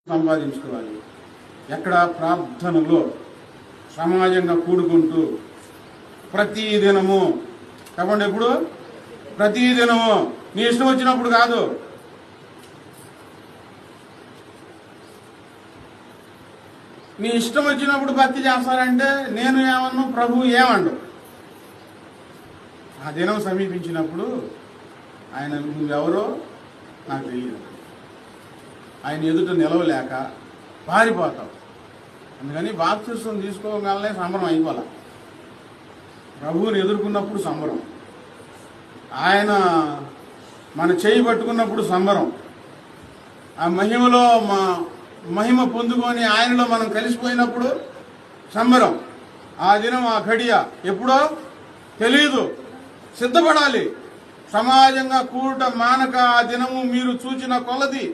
సంపాదించుకోవాలి. ఎక్కడ ప్రార్థనలో సమాజంగా కూడుకుంటూ ప్రతిదినము చెప్పండి, ఎప్పుడు ప్రతిదినము నీ ఇష్టం వచ్చినప్పుడు కాదు. నీ ఇష్టం వచ్చినప్పుడు భక్తి చేస్తారంటే నేను ఏమన్నా, ప్రభువు ఏమండు. ఆ దినం సమీపించినప్పుడు ఆయన నువ్వెవరో నాకు తెలియదు, ఆయన ఎదుట నిలవలేక పారిపోతావు. అందుకని బాప్తిస్మం తీసుకోగానే సంబరం అయిపోలే. ప్రభువుని ఎదుర్కొన్నప్పుడు సంబరం, ఆయన మన చేయి పట్టుకున్నప్పుడు సంబరం, ఆ మహిమలో మహిమ పొందుకొని ఆయనలో మనం కలిసిపోయినప్పుడు సంబరం. ఆ దినం ఆ ఘడియ ఎప్పుడో తెలియదు, సిద్ధపడాలి. సమాజంగా కూడట మానక ఆ దినము మీరు చూచిన కొలది